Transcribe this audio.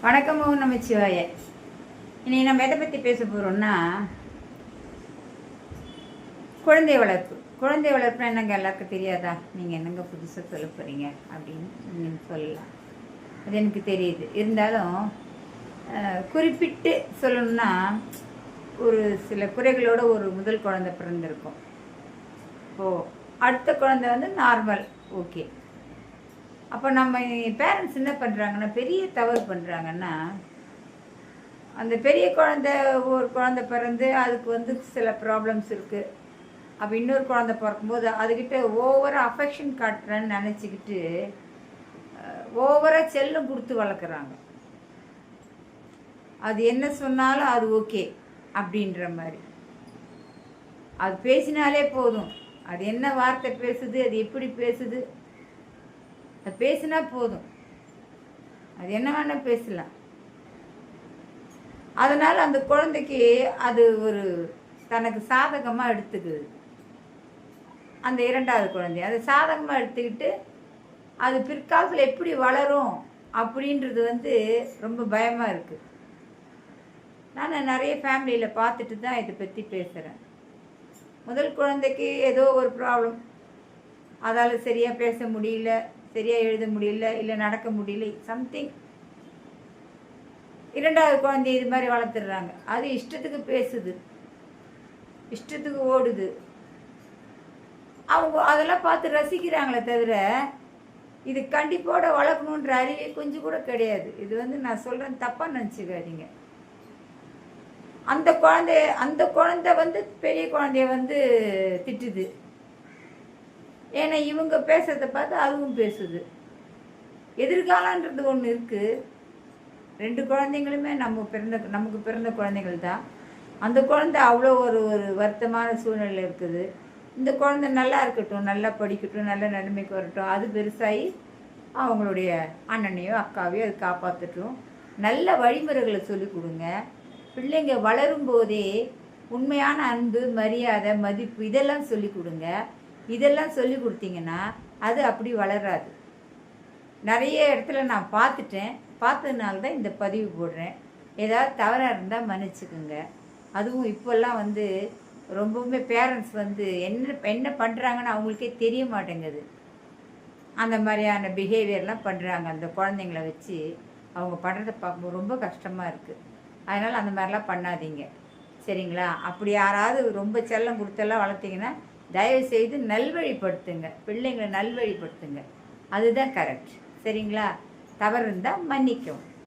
வணக்கம் நமச்சிவாய. இன்னைக்கு நம்ம எதை பற்றி பேச போகிறோம்னா குழந்தை வளர்ப்பு. குழந்தை வளர்ப்புனா என்னங்க எல்லாருக்கும் தெரியாதா? நீங்கள் என்னங்க புதுசாக சொல்ல போகிறீங்க அப்படின்னு நீங்கள் சொல்லலாம். அது எனக்கு தெரியுது. இருந்தாலும் குறிப்பிட்டு சொல்லணும்னா ஒரு சில குறைகளோட ஒரு முதல் குழந்தை பிறந்திருக்கும். இப்போது அடுத்த குழந்தை வந்து நார்மல், ஓகே. அப்போ நம்ம பேரண்ட்ஸ் என்ன பண்ணுறாங்கன்னா, பெரிய தவறு பண்ணுறாங்கன்னா, அந்த பெரிய ஒரு குழந்தை பிறந்து அதுக்கு வந்து சில ப்ராப்ளம்ஸ் இருக்குது. அப்போ இன்னொரு குழந்தை பிறக்கும்போது அதுக்கிட்ட ஓவராக அஃபெக்ஷன் காட்டுறேன்னு நினச்சிக்கிட்டு ஓவராக செல்லம் கொடுத்து வளர்க்குறாங்க. அது என்ன சொன்னாலும் அது ஓகே அப்படின்ற மாதிரி. அது பேசினாலே போதும், அது என்ன வார்த்தை பேசுது, அது எப்படி பேசுது, அது பேசினா போதும், அது என்ன வேணால் பேசலாம். அதனால் அந்த குழந்தைக்கு அது ஒரு தனக்கு சாதகமாக எடுத்துக்குது. அந்த இரண்டாவது குழந்தை அது சாதகமாக எடுத்துக்கிட்டு அது பிற்காலத்தில் எப்படி வளரும் அப்படின்றது வந்து ரொம்ப பயமாக இருக்குது. நான் நிறைய ஃபேமிலியில் பார்த்துட்டு தான் இதை பற்றி பேசுகிறேன். முதல் குழந்தைக்கு ஏதோ ஒரு ப்ராப்ளம், அதால் சரியாக பேச முடியல, சரியாக எழுத முடியல, இல்லை நடக்க முடியல, சம்திங். இரண்டாவது குழந்தை இது மாதிரி வளர்த்துடுறாங்க. அது இஷ்டத்துக்கு பேசுது, இஷ்டத்துக்கு ஓடுது. அவங்க அதெல்லாம் பார்த்து ரசிக்கிறாங்களே தவிர இது கண்டிப்போட வளர்க்கணுன்ற அறிவே கொஞ்சம் கூட கிடையாது. இது வந்து நான் சொல்கிறேன், தப்பாக நினச்சிக்காதீங்க. அந்த குழந்தை வந்து பெரிய குழந்தைய வந்து திட்டுது. ஏன்னா இவங்க பேசுறதை பார்த்து அதுவும் பேசுது. எதிர்காலன்றது ஒன்று இருக்குது. ரெண்டு குழந்தைங்களுமே நமக்கு பிறந்த குழந்தைகள் தான். அந்த குழந்தை அவ்வளோ ஒரு வருத்தமான சூழ்நிலை இருக்குது. இந்த குழந்தை நல்லா இருக்கட்டும், நல்லா படிக்கட்டும், நல்ல நிலைமைக்கு வரட்டும், அது பெருசாகி அவங்களுடைய அண்ணனையோ அக்காவையோ அது காப்பாற்றட்டும். நல்ல வழிமுறைகளை சொல்லிக் கொடுங்க. பிள்ளைங்க வளரும் போதே உண்மையான அன்பு, மரியாதை, மதிப்பு இதெல்லாம் சொல்லிக் கொடுங்க. இதெல்லாம் சொல்லி கொடுத்தீங்கன்னா அது அப்படி வளராது. நிறைய இடத்துல நான் பார்த்ததுனால தான் இந்த பதிவு போடுறேன். ஏதாவது தவறாக இருந்தால் மன்னிச்சுக்குங்க. அதுவும் இப்போல்லாம் வந்து ரொம்பவுமே பேரண்ட்ஸ் வந்து என்ன பண்ணுறாங்கன்னு அவங்களுக்கே தெரிய மாட்டேங்குது. அந்த மாதிரியான பிஹேவியர்லாம் பண்ணுறாங்க. அந்த குழந்தைங்கள வச்சு அவங்க பண்ணுறதை பார்க்கும்போது ரொம்ப கஷ்டமாக இருக்குது. அதனால் அந்த மாதிரிலாம் பண்ணாதீங்க, சரிங்களா? அப்படி யாராவது ரொம்ப செல்லம் கொடுத்தெல்லாம் வளர்த்திங்கன்னா தயவுசெய்து நல்வழிப்படுத்துங்க, பிள்ளைங்களை நல்வழிப்படுத்துங்க. அதுதான் கரெக்ட், சரிங்களா? தவறு இருந்தால் மன்னிக்கவும்.